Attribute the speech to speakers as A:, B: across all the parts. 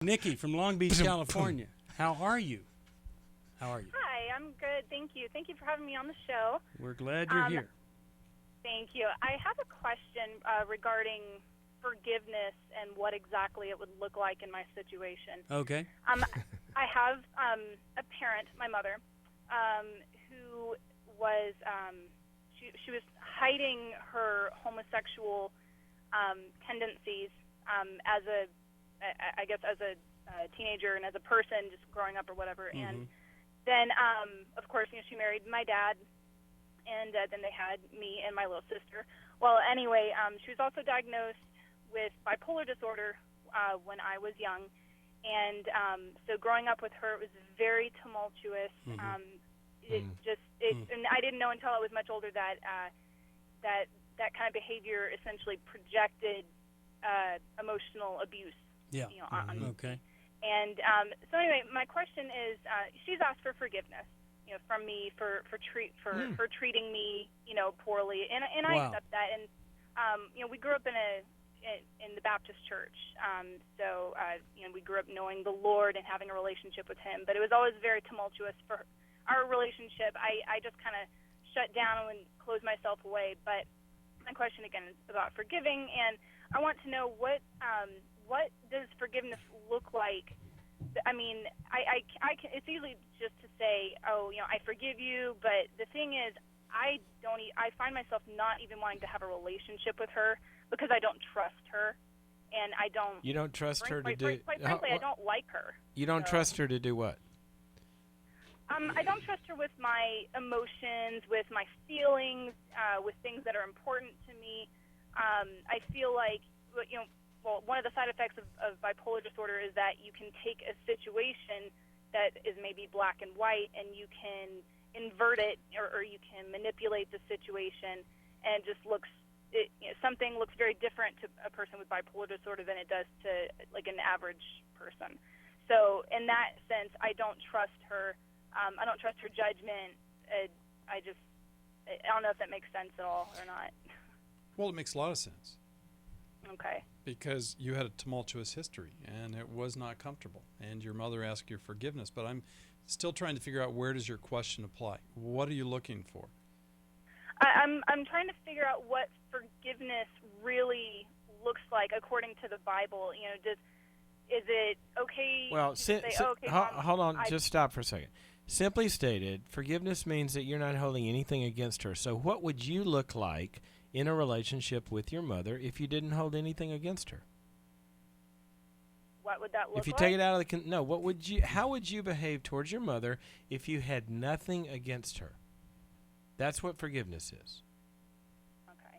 A: Nikki from Long Beach, California. How are you?
B: Hi, I'm good. Thank you. Thank you for having me on the show.
A: We're glad you're here.
B: Thank you. I have a question regarding forgiveness and what exactly it would look like in my situation.
A: Okay.
B: I have a parent, my mother, who was she was hiding her homosexual tendencies as a teenager and as a person, just growing up or whatever.
A: Mm-hmm.
B: And then, of course, she married my dad, and then they had me and my little sister. Well, anyway, she was also diagnosed with bipolar disorder when I was young, and so growing up with her, it was very tumultuous.
A: Mm-hmm.
B: And I didn't know until I was much older that that kind of behavior essentially projected emotional abuse.
A: Yeah.
B: On me.
A: Okay.
B: And so anyway, my question is, she's asked for forgiveness, from me for her treating me, poorly, and I accept that. And we grew up in the Baptist church, so we grew up knowing the Lord and having a relationship with Him. But it was always very tumultuous for our relationship. I just kind of shut down and closed myself away. But my question again is about forgiving, and I want to know what does forgiveness look like? I mean, I can, it's easy just to say, I forgive you, but the thing is, I find myself not even wanting to have a relationship with her because I don't trust her, and I don't.
C: You don't trust her to do.
B: Quite frankly, I don't like her.
C: You don't trust her to do what?
B: I don't trust her with my emotions, with my feelings, with things that are important to me. I feel like, one of the side effects of bipolar disorder is that you can take a situation that is maybe black and white, and you can invert it, or you can manipulate the situation, and it just something looks very different to a person with bipolar disorder than it does to like an average person. So in that sense, I don't trust her. I don't trust her judgment. I don't know if that makes sense at all or not.
D: Well, it makes a lot of sense.
B: Okay.
D: Because you had a tumultuous history, and it was not comfortable, and your mother asked your forgiveness. But I'm still trying to figure out, where does your question apply? What are you looking for?
B: I'm trying to figure out what forgiveness really looks like according to the Bible. Is it okay?
C: Well,
B: to say,
C: hold on, just stop for a second. Simply stated, forgiveness means that you're not holding anything against her. So what would you look like in a relationship with your mother if you didn't hold anything against her?
B: What would that look like?
C: If you take it out of the how would you behave towards your mother if you had nothing against her? That's what forgiveness is.
B: Okay.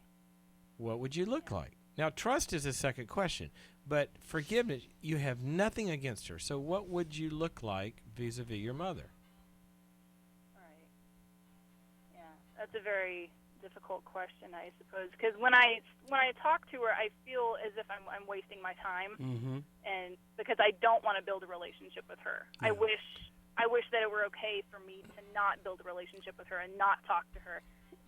C: What would you look like? Now, trust is a second question, but forgiveness, you have nothing against her. So what would you look like vis-a-vis your mother?
B: All right. Yeah, that's a very difficult question, I suppose, because when I talk to her, I feel as if I'm wasting my time, and because I don't want to build a relationship with her.
A: Yeah.
B: I wish that it were okay for me to not build a relationship with her and not talk to her,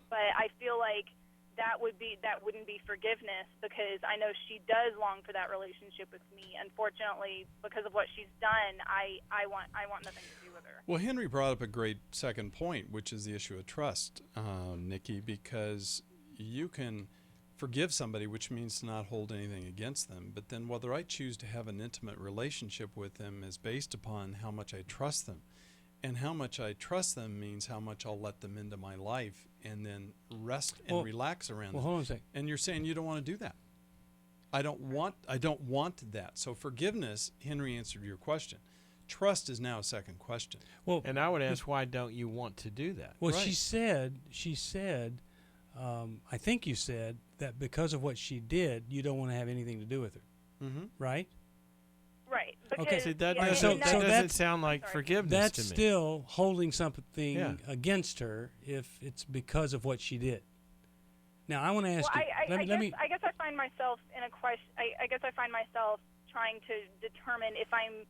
B: but I feel like that wouldn't be forgiveness, because I know she does long for that relationship with me. Unfortunately, because of what she's done, I want nothing to do with her.
D: Well, Henry brought up a great second point, which is the issue of trust, Nikki, because you can forgive somebody, which means to not hold anything against them, but then whether I choose to have an intimate relationship with them is based upon how much I trust them. And how much I trust them means how much I'll let them into my life and then rest and relax around them.
A: Well, hold on a second.
D: And you're saying you don't want to do that. I don't want that. So forgiveness, Henry answered your question. Trust is now a second question.
A: Well,
C: and I would ask, why don't you want to do that?
A: Well,
D: right.
A: she said, I think you said that because of what she did, you don't want to have anything to do with her, right?
B: Right. Because,
A: Okay.
C: See, that
A: so
C: doesn't
A: that's,
C: sound like forgiveness
A: that's
C: to me.
A: still holding something against her if it's because of what she did. Now, I want to ask you.
B: I guess I find myself in a question. I guess I find myself trying to determine if I'm,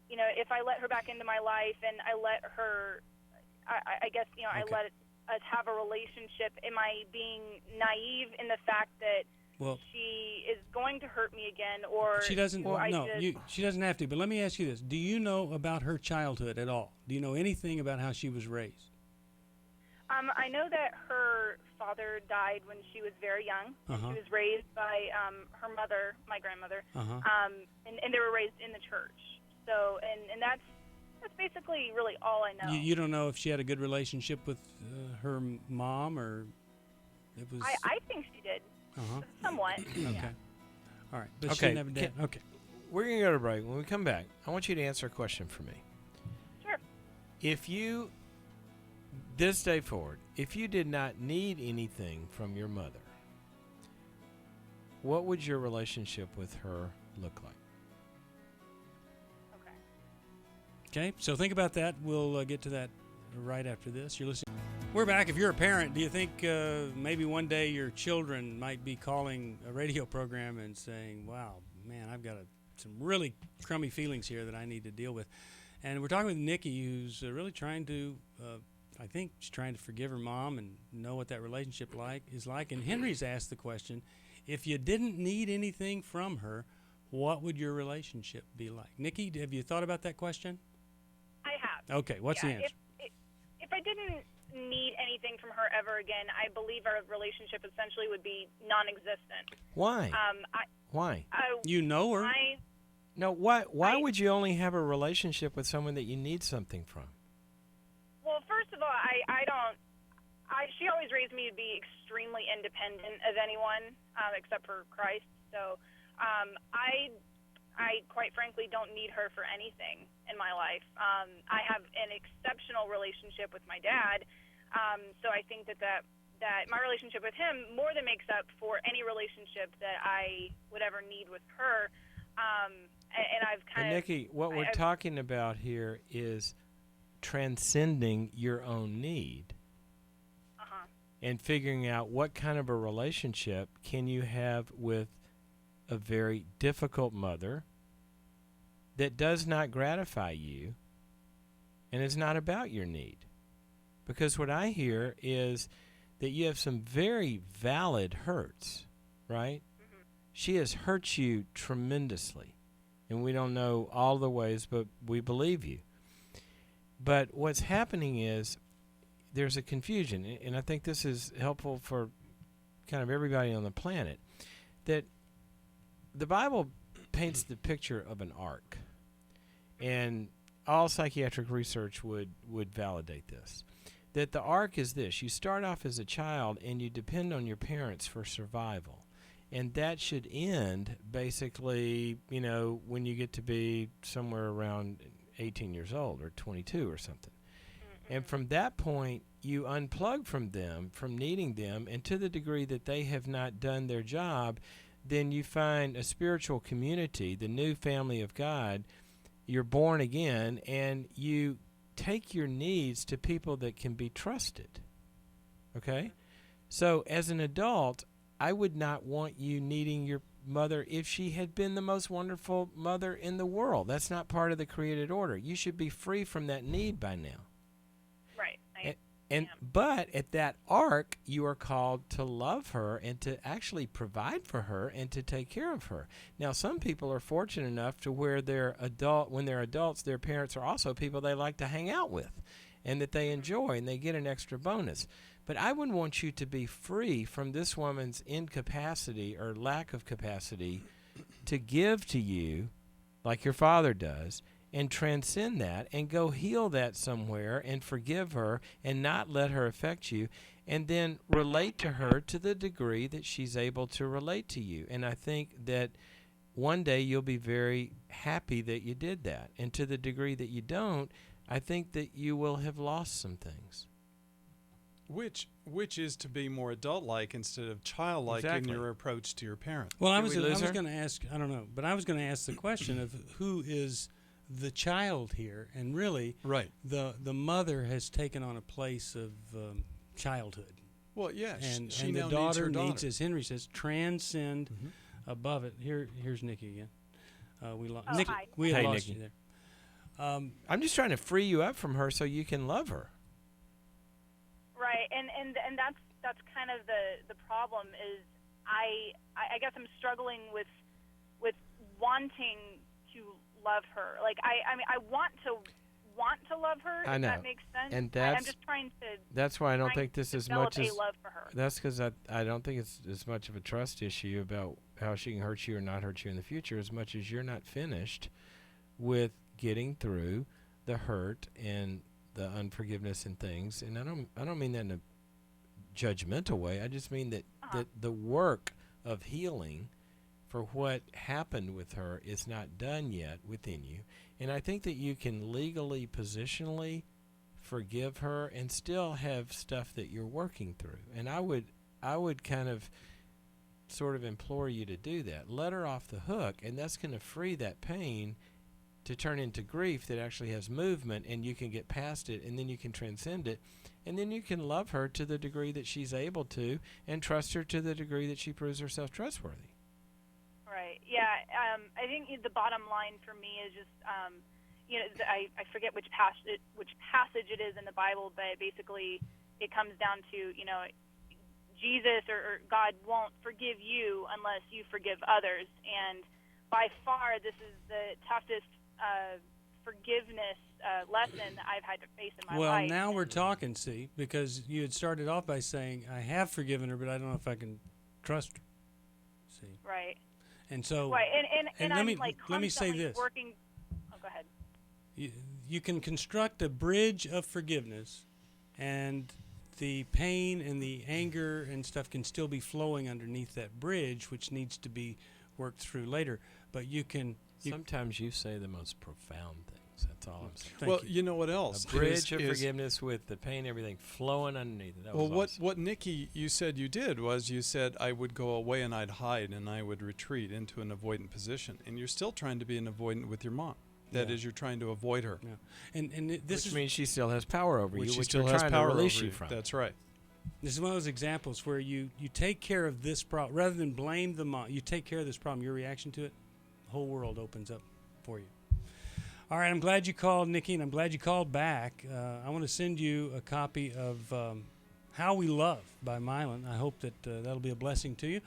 B: if I let her back into my life and I let her, I guess, I let us have a relationship. Am I being naive in the fact that she is going to hurt me again, or
A: she doesn't.
B: do I
A: No,
B: just,
A: she doesn't have to. But let me ask you this: do you know about her childhood at all? Do you know anything about how she was raised?
B: I know that her father died when she was very young.
A: Uh-huh.
B: She was raised by her mother, my grandmother,
A: Uh-huh.
B: and they were raised in the church. So, and that's basically really all I know.
A: You don't know if she had a good relationship with her mom, or it was.
B: I think she did,
A: Uh-huh.
B: somewhat.
A: Okay.
B: Yeah.
A: All right. But she
C: Okay,
A: didn't have a dad. Okay.
C: We're going to go to break. When we come back, I want you to answer a question for me.
B: Sure.
C: If you, this day forward, if you did not need anything from your mother, what would your relationship with her look like?
A: Okay. So think about that. We'll get to that right after this. You're listening. We're back. If you're a parent, do you think maybe one day your children might be calling a radio program and saying, "Wow, man, I've got some really crummy feelings here that I need to deal with"? And we're talking with Nikki, who's really trying to, I think, she's trying to forgive her mom and know what that relationship is like. And Henry's asked the question: if you didn't need anything from her, what would your relationship be like? Nikki, have you thought about that question?
B: I have.
A: Okay. What's the answer?
B: If I didn't need anything from her ever again, I believe our relationship essentially would be non-existent.
C: Why?
B: Why?
A: You know her.
C: No, why would you only have a relationship with someone that you need something from?
B: Well, first of all, she always raised me to be extremely independent of anyone except for Christ. So I quite frankly don't need her for anything in my life. I have an exceptional relationship with my dad, so I think that my relationship with him more than makes up for any relationship that I would ever need with her. And I've kind of...
C: Nikki, what we're talking about here is transcending your own need.
B: Uh-huh.
C: And figuring out what kind of a relationship can you have with a very difficult mother that does not gratify you and is not about your need. Because what I hear is that you have some very valid hurts, right?
B: Mm-hmm.
C: She has hurt you tremendously, and we don't know all the ways, but we believe you. But what's happening is there's a confusion, and I think this is helpful for kind of everybody on the planet, that the Bible paints the picture of an ark, and all psychiatric research would validate this, that the ark is this: you start off as a child and you depend on your parents for survival, and that should end basically, when you get to be somewhere around 18 years old or 22 or something. And from that point, you unplug from them, from needing them, and to the degree that they have not done their job, then you find a spiritual community, the new family of God. You're born again, and you take your needs to people that can be trusted. Okay? So as an adult, I would not want you needing your mother if she had been the most wonderful mother in the world. That's not part of the created order. You should be free from that need by now.
B: Right.
C: But at that ark, you are called to love her and to actually provide for her and to take care of her. Now, some people are fortunate enough to where when they're adults, their parents are also people they like to hang out with and that they enjoy, and they get an extra bonus. But I would want you to be free from this woman's incapacity or lack of capacity to give to you like your father does, and transcend that and go heal that somewhere and forgive her and not let her affect you, and then relate to her to the degree that she's able to relate to you. And I think that one day you'll be very happy that you did that. And to the degree that you don't, I think that you will have lost some things.
D: Which is to be more adult-like instead of childlike in your approach to your parents.
A: Well, I was going to ask, I don't know, but I was going to ask the question of who is the child here, and really,
D: right,
A: the mother has taken on a place of childhood.
D: Well, yeah,
A: and
D: she
A: the
D: now
A: daughter
D: needs her
A: needs, as Henry says, transcend above it. Here's Nikki again. Nikki,
B: hi.
A: We had
C: Hey,
A: lost
C: Nikki.
A: you there.
C: I'm just trying to free you up from her so you can love her.
B: Right, and that's kind of the problem is I guess I'm struggling with wanting to love her. Like I mean, I want to love her.
C: I
B: if
C: know.
B: That makes sense.
C: And
B: I'm just trying to.
C: that's why I don't think this is much as
B: love for her.
C: that's because I don't think it's as much of a trust issue about how she can hurt you or not hurt you in the future, as much as you're not finished with getting through the hurt and the unforgiveness and things. And I don't mean that in a judgmental way. I just mean that the work of healing for what happened with her is not done yet within you. And I think that you can legally, positionally forgive her and still have stuff that you're working through. And I would kind of sort of implore you to do that. Let her off the hook, and that's going to free that pain to turn into grief that actually has movement, and you can get past it, and then you can transcend it, and then you can love her to the degree that she's able to, and trust her to the degree that she proves herself trustworthy.
B: Right. Yeah. I think the bottom line for me is just, I forget which passage it is in the Bible, but basically it comes down to, Jesus or God won't forgive you unless you forgive others. And by far, this is the toughest forgiveness lesson that I've had to face in my life.
A: Well, now we're talking, see, because you had started off by saying, I have forgiven her, but I don't know if I can trust her. See?
B: Right.
A: And so,
B: right. And
A: let
B: I'm
A: me
B: like
A: let me say this.
B: Working. Oh, go ahead.
A: You can construct a bridge of forgiveness, and the pain and the anger and stuff can still be flowing underneath that bridge, which needs to be worked through later. But you can.
C: Sometimes you say the most profound things. That's all I'm saying.
D: Well, you know what else?
C: A bridge of forgiveness with the pain, everything flowing underneath it. That was awesome.
D: What Nikki, you said you did was you said I would go away and I'd hide and I would retreat into an avoidant position. And you're still trying to be an avoidant with your mom. That is, you're trying to avoid her.
A: Yeah. And
C: which means she still has power over you, which
D: still
C: you're
D: has
C: trying
D: power
C: to release
D: over
C: you from.
D: That's right.
A: This is one of those examples where you take care of this problem. Rather than blame the mom, you take care of this problem, your reaction to it, the whole world opens up for you. All right, I'm glad you called, Nikki, and I'm glad you called back. I want to send you a copy of How We Love by Mylan. I hope that that'll be a blessing to you.